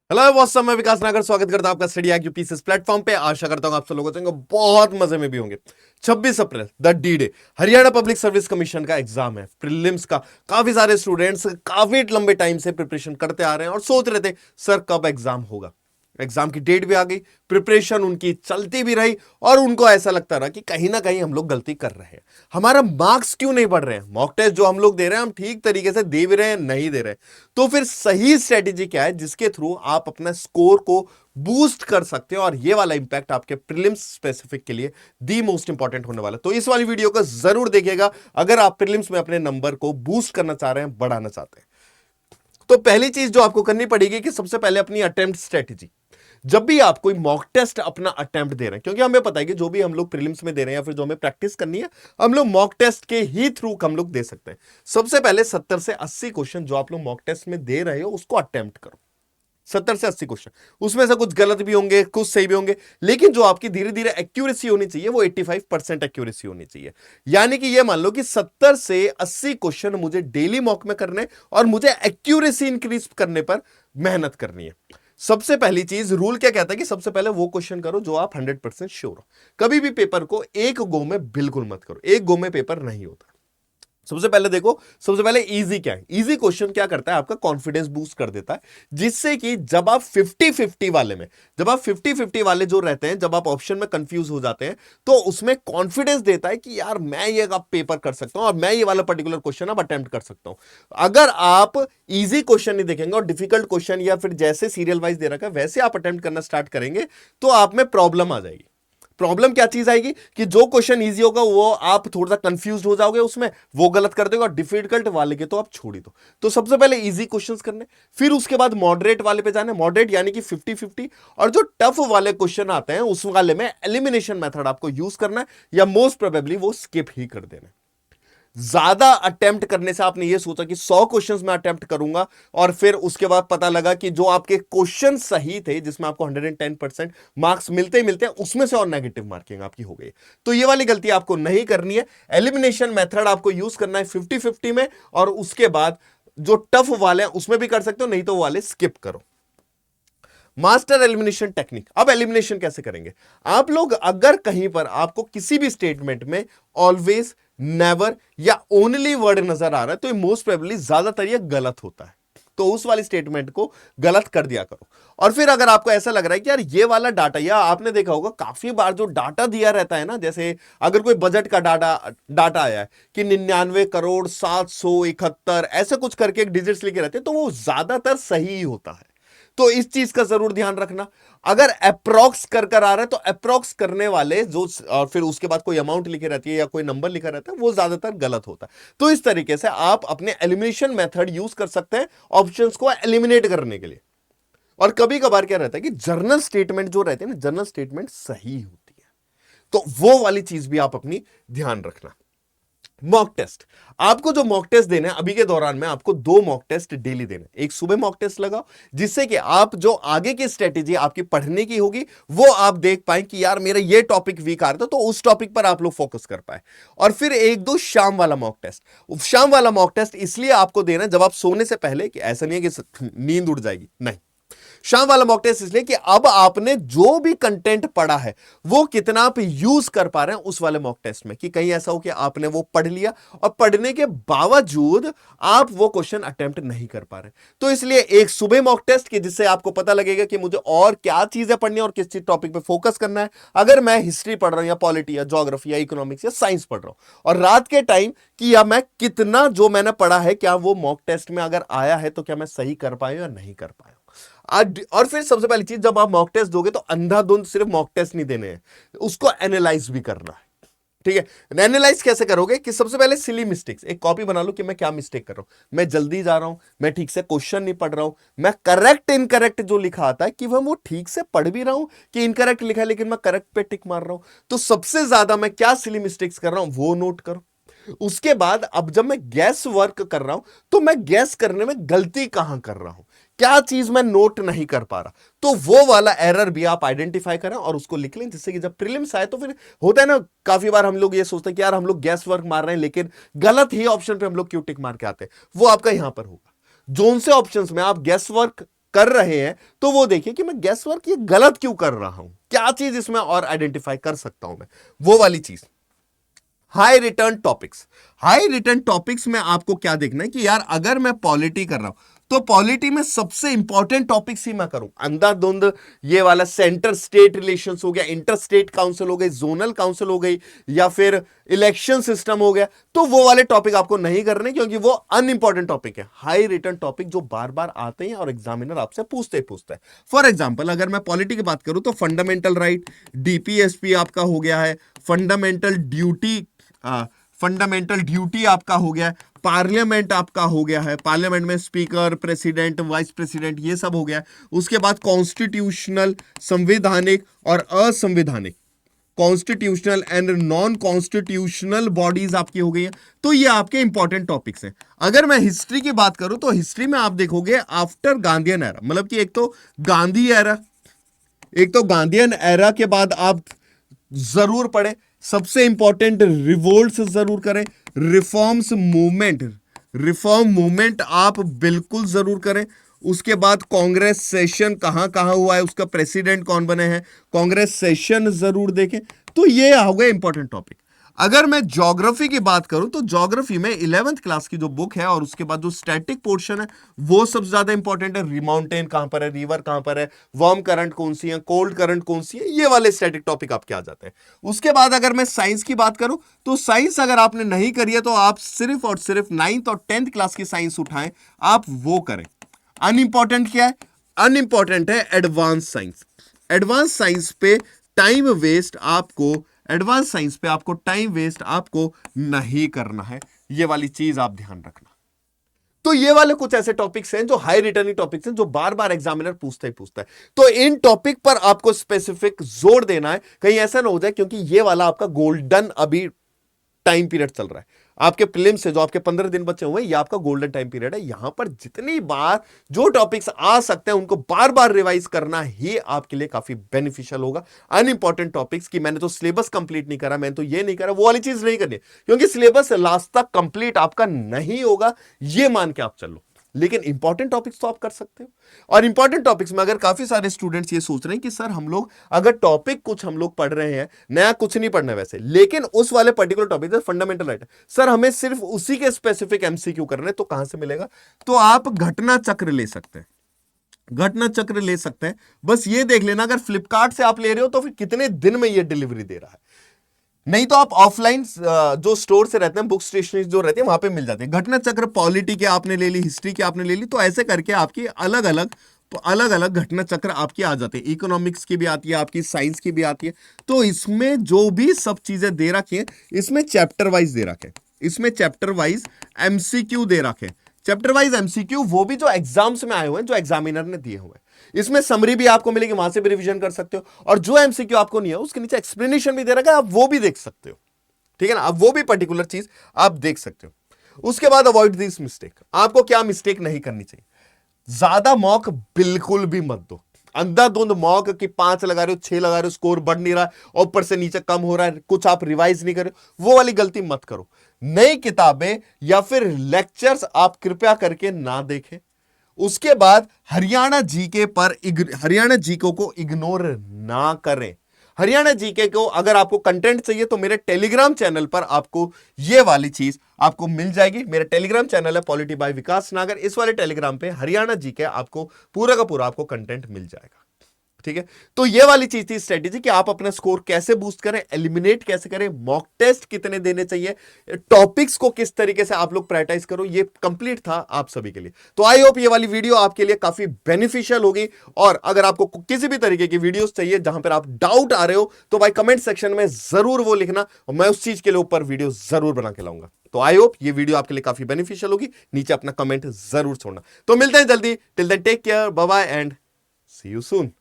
Hello what's up, मैं विकास नागर स्वागत करता हूं आपका स्टडी आईक्यू पीसीएस प्लेटफॉर्म पे। आशा करता हूं आप सब लोग बहुत मजे में भी होंगे। 26 April the D day, Haryana public service commission का एग्जाम है, प्रीलिम्स का। काफी सारे स्टूडेंट्स काफी लंबे टाइम से प्रिपरेशन करते आ रहे हैं और सोच रहे थे सर कब एग्जाम होगा। एग्जाम की डेट भी आ गई, प्रिपरेशन उनकी चलती भी रही और उनको ऐसा लगता रहा कि कहीं ना कहीं हम लोग गलती कर रहे हैं, हमारा मार्क्स क्यों नहीं बढ़ रहे हैं, मॉक टेस्ट जो हम लोग दे रहे हैं हम ठीक तरीके से दे भी रहे हैं नहीं दे रहे। तो फिर सही स्ट्रेटेजी क्या है जिसके थ्रू आप अपना स्कोर को बूस्ट कर सकते हो और ये वाला इंपैक्ट आपके प्रीलिम्स स्पेसिफिक के लिए दी मोस्ट इंपॉर्टेंट होने वाला। तो इस वाली वीडियो को जरूर देखिएगा अगर आप प्रीलिम्स में अपने नंबर को बूस्ट करना चाह रहे हैं, बढ़ाना चाहते हैं। तो पहली चीज जो आपको करनी पड़ेगी कि सबसे पहले अपनी अटेम्प्ट स्ट्रेटेजी। जब भी आप कोई मॉक टेस्ट अपना अटेम्प्ट दे रहे हैं, क्योंकि हमें पता है कि जो भी हम लोग प्रीलिम्स में दे रहे हैं या फिर जो हमें प्रैक्टिस करनी है हम लोग मॉक टेस्ट के ही थ्रू हम लोग दे सकते हैं। सबसे पहले 70 से 80 क्वेश्चन जो आप लोग मॉक टेस्ट में दे रहे हो उसको अटेम्प्ट करो। 70 से 80 क्वेश्चन, उसमें से कुछ गलत भी होंगे कुछ सही भी होंगे, लेकिन जो आपकी धीरे धीरे एक्यूरेसी होनी चाहिए वो 85% एक्यूरेसी होनी चाहिए। यानी कि ये मान लो कि 70 से 80 क्वेश्चन मुझे डेली मॉक में करने और मुझे एक्यूरेसी इंक्रीज करने पर मेहनत करनी है। सबसे पहली चीज, रूल क्या कहता है कि सबसे पहले वो क्वेश्चन करो जो आप 100% श्योर हो। कभी भी पेपर को एक गो में बिल्कुल मत करो, एक गो में पेपर नहीं होता। सबसे पहले देखो, सबसे पहले इजी क्या है। इजी क्वेश्चन क्या करता है, आपका कॉन्फिडेंस बूस्ट कर देता है, जिससे कि जब आप 50-50 वाले में, जब आप 50-50 वाले जो रहते हैं, जब आप ऑप्शन में कंफ्यूज हो जाते हैं तो उसमें कॉन्फिडेंस देता है कि यार मैं ये अब पेपर कर सकता हूं और मैं ये वाला पर्टिकुलर क्वेश्चन अब अटेम्प्ट कर सकता हूं। अगर आप इजी क्वेश्चन नहीं देखेंगे और डिफिकल्ट क्वेश्चन या फिर जैसे सीरियल वाइज दे रखा है वैसे आप अटेम्प्ट करना स्टार्ट करेंगे तो आप में प्रॉब्लम आ जाएगी। प्रॉब्लम क्या चीज आएगी कि जो क्वेश्चन इजी होगा वो आप थोड़ा सा कंफ्यूज हो जाओगे, उसमें वो गलत कर दोगे और डिफिकल्ट वाले के तो आप छोड़ ही दो। तो सबसे पहले इजी क्वेश्चंस करने, फिर उसके बाद मॉडरेट वाले पे जाना। मॉडरेट यानी कि 50-50, और जो टफ वाले क्वेश्चन आते हैं उस वाले में एलिमिनेशन मेथड आपको यूज करना है या मोस्ट प्रोबेबली वो स्किप ही कर देना। ज्यादा अटेम्प्ट करने से आपने ये सोचा कि 100 क्वेश्चंस में अटेम्प्ट करूंगा और फिर उसके बाद पता लगा कि जो आपके क्वेश्चन सही थे जिसमें आपको 110% मार्क्स मिलते ही मिलते हैं उसमें से और नेगेटिव मार्किंग आपकी हो गई। तो ये वाली गलती आपको नहीं करनी है। एलिमिनेशन मेथड आपको यूज करना है 50-50 में, और उसके बाद जो टफ वाले हैं उसमें भी कर सकते हो, नहीं तो वाले स्किप करो। Master elimination technique. अब एलिमिनेशन कैसे करेंगे आप लोग, अगर कहीं पर आपको किसी भी स्टेटमेंट में ऑलवेज, नेवर या ओनली वर्ड नजर आ रहा है तो मोस्ट प्रोबेबली ज्यादातर ये गलत होता है, तो उस वाली स्टेटमेंट को गलत कर दिया करो। और फिर अगर आपको ऐसा लग रहा है कि यार ये वाला डाटा, या आपने देखा होगा काफी बार जो डाटा दिया रहता है ना, जैसे अगर कोई बजट का डाटा आया है कि 99,771 ऐसे कुछ करके एक डिजिट्स लिखे रहते हैं, तो वो ज्यादातर सही ही होता है। तो इस चीज का जरूर ध्यान रखना। अगर अप्रोक्स कर आ रहा है तो अप्रोक्स करने वाले जो, और फिर उसके बाद कोई अमाउंट लिखी रहती है या कोई नंबर लिखा रहता है, वो ज्यादातर गलत होता है। तो इस तरीके से आप अपने एलिमिनेशन मेथड यूज कर सकते हैं ऑप्शंस को एलिमिनेट करने के लिए। और कभी कभार क्या रहता है कि जर्नल स्टेटमेंट जो रहते हैं ना, जर्नल स्टेटमेंट सही होती है, तो वो वाली चीज भी आप अपनी ध्यान रखना। मॉक टेस्ट, आपको जो मॉक टेस्ट देना है अभी के दौरान में, आपको 2 मॉक टेस्ट डेली देना है। एक सुबह मॉक टेस्ट लगाओ जिससे कि आप जो आगे की स्ट्रेटेजी आपकी पढ़ने की होगी वो आप देख पाए कि यार मेरा ये टॉपिक वीक आ रहा था, तो उस टॉपिक पर आप लोग फोकस कर पाए। और फिर 1-2 शाम वाला मॉक टेस्ट। शाम वाला मॉक टेस्ट इसलिए आपको देना है जब आप सोने से पहले, कि ऐसा नहीं है कि नींद उड़ जाएगी, नहीं। शाम वाला मॉक टेस्ट इसलिए कि अब आपने जो भी कंटेंट पढ़ा है वो कितना आप यूज कर पा रहे हैं उस वाले मॉक टेस्ट में, कि कहीं ऐसा हो कि आपने वो पढ़ लिया और पढ़ने के बावजूद आप वो क्वेश्चन अटेम्प्ट नहीं कर पा रहे। तो इसलिए एक सुबह मॉक टेस्ट की जिससे आपको पता लगेगा कि मुझे और क्या चीजें पढ़नी है और किस चीज टॉपिक पे फोकस करना है, अगर मैं हिस्ट्री पढ़ रहा हूं या पॉलिटी या ज्योग्राफी या इकोनॉमिक्स या साइंस पढ़ रहा हूं। और रात के टाइम कि या मैं कितना जो मैंने पढ़ा है क्या वो मॉक टेस्ट में अगर आया है तो क्या मैं सही कर पाया या नहीं कर पाया। और फिर सबसे पहली चीज, जब आप मॉक टेस्ट दोगे तो अंधाधुंध सिर्फ मॉक टेस्ट नहीं देने हैं, उसको एनालाइज भी करना है। ठीक है, एनालाइज कैसे करोगे कि सबसे पहले सिली मिस्टेक्स, एक कॉपी बना लो कि मैं क्या मिस्टेक कर रहा हूं, मैं जल्दी जा रहा हूं, मैं ठीक से क्वेश्चन नहीं पढ़ रहा हूं, मैं करेक्ट इनकरेक्ट जो लिखा आता है कि वह वो ठीक से पढ़ भी रहा हूं कि इनकरेक्ट लिखा है लेकिन मैं करेक्ट पे टिक मार रहा हूं। तो सबसे ज्यादा मैं क्या सिली मिस्टेक्स कर रहा हूं वो नोट करो। उसके बाद अब जब मैं गैस वर्क कर रहा हूं तो मैं गैस करने में गलती कहां कर रहा हूं, क्या चीज मैं नोट नहीं कर पा रहा, तो वो वाला एरर भी आप आइडेंटिफाई करें और उसको लिख लें, जिससे कि जब प्रीलिम्स आए तो फिर होता है ना, काफी बार हम लोग ये सोचते हैं कि यार हम लोग गैस वर्क मार रहे हैं लेकिन गलत ही ऑप्शन पे हम लोग क्यों टिक मार के आते हैं, वो आपका यहां पर होगा। जोन से ऑप्शंस में आप गैस वर्क कर रहे हैं तो वो देखिए कि मैं गेस वर्क ये गलत क्यों कर रहा हूं, क्या चीज इसमें और आइडेंटिफाई कर सकता हूं मैं, वो वाली चीज। High return topics, high return topics में आपको क्या देखना है कि यार अगर मैं पॉलिटी कर रहा हूं तो पॉलिटी में सबसे इंपॉर्टेंट टॉपिक्स ही मैं करूं, अंधाधुंध ये वाला सेंटर स्टेट रिलेशंस हो गया, इंटर स्टेट काउंसिल हो गई, जोनल काउंसिल हो गई, या फिर इलेक्शन सिस्टम हो गया, तो वो वाले टॉपिक आपको नहीं करने क्योंकि वो अनइंपॉर्टेंट टॉपिक है। हाई रिटर्न टॉपिक जो बार बार आते हैं और एग्जामिनर आपसे पूछते ही पूछता है। फॉर एग्जाम्पल अगर मैं पॉलिटी की बात करूं तो फंडामेंटल राइट, डीपीएसपी आपका हो गया है, फंडामेंटल ड्यूटी, फंडामेंटल ड्यूटी आपका हो गया, पार्लियामेंट आपका हो गया है, पार्लियामेंट में स्पीकर, प्रेसिडेंट, वाइस प्रेसिडेंट, ये सब हो गया। उसके बाद कॉन्स्टिट्यूशनल, संवैधानिक और असंवैधानिक, constitutional and non constitutional bodies आपकी हो गई है। तो ये आपके इंपॉर्टेंट टॉपिक्स हैं। अगर मैं हिस्ट्री की बात करूं तो हिस्ट्री में आप देखोगे आफ्टर गांधीयन एरा, मतलब कि एक तो गांधी एरा, एक तो गांधीयन एरा के बाद आप जरूर पढ़े, सबसे इंपॉर्टेंट रिवोल्ट्स जरूर करें, रिफॉर्म्स मूवमेंट, रिफॉर्म मूवमेंट आप बिल्कुल जरूर करें। उसके बाद कांग्रेस सेशन कहां कहां हुआ है, उसका प्रेसिडेंट कौन बने हैं, कांग्रेस सेशन जरूर देखें। तो ये हो गए इंपॉर्टेंट टॉपिक। अगर मैं ज्योग्राफी की बात करूं तो ज्योग्राफी में 11th क्लास की जो बुक है और उसके बाद जो स्टैटिक पोर्शन है वो सबसे ज्यादा इंपॉर्टेंट है। माउंटेन कहां पर है, रिवर कहां पर है, वार्म करंट कौन सी है, कोल्ड करंट कौन सी है, ये वाले स्टैटिक टॉपिक आपके आ जाते हैं। उसके बाद अगर मैं साइंस की बात करूं तो साइंस अगर आपने नहीं करी है तो आप सिर्फ और सिर्फ 9th और 10th क्लास की साइंस उठाएं, आप वो करें। अनइंपॉर्टेंट क्या है, अनइंपॉर्टेंट है एडवांस साइंस। एडवांस साइंस पे टाइम वेस्ट आपको, एडवांस साइंस पे आपको टाइम वेस्ट आपको नहीं करना है, ये वाली चीज आप ध्यान रखना। तो ये वाले कुछ ऐसे टॉपिक्स हैं जो हाई रिटर्निंग टॉपिक्स हैं, जो बार बार एग्जामिनर पूछता ही पूछता है। तो इन टॉपिक पर आपको स्पेसिफिक जोर देना है, कहीं ऐसा ना हो जाए, क्योंकि ये वाला आपका गोल्डन अभी टाइम पीरियड चल रहा है। आपके प्रीलिम्स से जो आपके 15 दिन बचे हुए हैं, ये आपका गोल्डन टाइम पीरियड है। यहां पर जितनी बार जो टॉपिक्स आ सकते हैं उनको बार बार रिवाइज करना ही आपके लिए काफी बेनिफिशियल होगा। अनइंपॉर्टेंट टॉपिक्स की मैंने तो सिलेबस कंप्लीट नहीं करा, मैंने तो ये नहीं करा, वो वाली चीज नहीं करनी, क्योंकि सिलेबस लास्ट तक कंप्लीट आपका नहीं होगा, ये मान के आप चलो। लेकिन इंपॉर्टेंट टॉपिक्स तो आप कर सकते हो। और इंपॉर्टेंट टॉपिक्स में अगर काफी सारे स्टूडेंट्स ये सोच रहे हैं कि सर हम लोग अगर टॉपिक कुछ हम लोग पढ़ रहे हैं, नया कुछ नहीं पढ़ना है वैसे, लेकिन उस वाले पर्टिकुलर टॉपिक फंडामेंटल राइट है, सर हमें सिर्फ उसी के स्पेसिफिक एमसीक्यू करने, तो कहां से मिलेगा? तो आप घटना चक्र ले सकते हैं, घटना चक्र ले सकते हैं। बस ये देख लेना अगर फ्लिपकार्ट से आप ले रहे हो तो फिर कितने दिन में ये डिलीवरी दे रहा है, नहीं तो आप ऑफलाइन जो स्टोर से रहते हैं, बुक स्टेशनरी जो रहती है वहां पे मिल जाते हैं। घटना चक्र पॉलिटी के आपने ले ली, हिस्ट्री की आपने ले ली, तो ऐसे करके आपकी अलग अलग घटना चक्र आपकी आ जाते हैं। इकोनॉमिक्स की भी आती है, आपकी साइंस की भी आती है। तो इसमें जो भी सब चीजें दे रखी हैं, इसमें चैप्टर वाइज दे रखे, इसमें चैप्टर वाइज एमसीक्यू दे रखे। चैप्टर वाइज एमसीक्यू वो भी जो एग्जाम्स में आए हुए हैं, जो एग्जामिनर ने दिए हुए हैं। इसमें समरी भी आपको मिलेगी, वहां से भी रिवीजन कर सकते हो, और जो एमसीक्यू आपको नहीं है उसके नीचे एक्सप्लेनेशन भी दे रखा है, आप वो भी देख सकते हो। ठीक है ना, अब वो भी पर्टिकुलर चीज आप देख सकते हो। उसके बाद अवॉइड दिस मिस्टेक, आपको क्या मिस्टेक नहीं करनी चाहिए, ज्यादा मॉक बिल्कुल भी मत दो। अंधाधुंध मॉक की 5 लगा रहे हो, 6 लगा रहे हो, स्कोर बढ़ नहीं रहा है, ऊपर से नीचे कम हो रहा है, कुछ आप रिवाइज नहीं कर रहे हो, वो वाली गलती मत करो। नई किताबें या फिर लेक्चर्स आप कृपया करके ना देखें। उसके बाद हरियाणा जीके पर हरियाणा जीके को इग्नोर ना करें। हरियाणा जीके को अगर आपको कंटेंट चाहिए तो मेरे टेलीग्राम चैनल पर आपको ये वाली चीज आपको मिल जाएगी। मेरा टेलीग्राम चैनल है पॉलिटी बाय विकास नागर, इस वाले टेलीग्राम पे हरियाणा जीके आपको पूरा का पूरा आपको कंटेंट मिल जाएगा। ठीक है, तो ये वाली चीज थी स्ट्रेटेजी कि आप अपना स्कोर कैसे बूस्ट करें, एलिमिनेट कैसे करें, मॉक टेस्ट कितने देने चाहिए, टॉपिक्स को किस तरीके से आप लोग प्रायोरिटाइज करो, ये कंप्लीट था आप सभी के लिए। तो आई होप ये वाली वीडियो आपके लिए काफी बेनिफिशियल होगी। और अगर आपको किसी भी तरीके की वीडियोस चाहिए जहां पर आप डाउट आ रहे हो तो भाई कमेंट सेक्शन में जरूर वो लिखना, और मैं उस चीज के लिए ऊपर वीडियो जरूर बना के लाऊंगा। तो आई होप ये वीडियो आपके लिए काफी बेनिफिशियल होगी। नीचे अपना कमेंट जरूर छोड़ना। तो मिलते हैं जल्दी, till then take care, bye bye and see you soon.